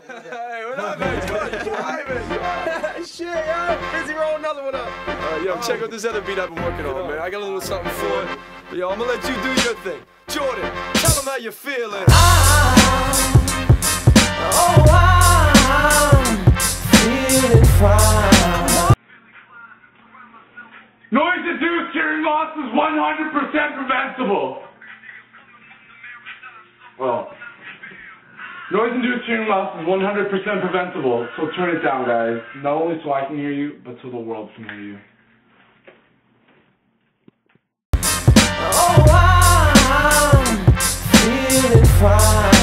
Hey, what up, man? Shit, yo. Busy rolling another one up. Yo, check out this other beat I've been working on, man. I got a little something for it. Yo, I'm gonna let you do your thing. Jordan, tell them how you're feeling. I'm feeling fine. Noise-induced hearing loss is 100% preventable. Well, noise-induced hearing loss is 100% preventable, so turn it down, guys. Not only so I can hear you, but so the world can hear you. I'm feeling fine.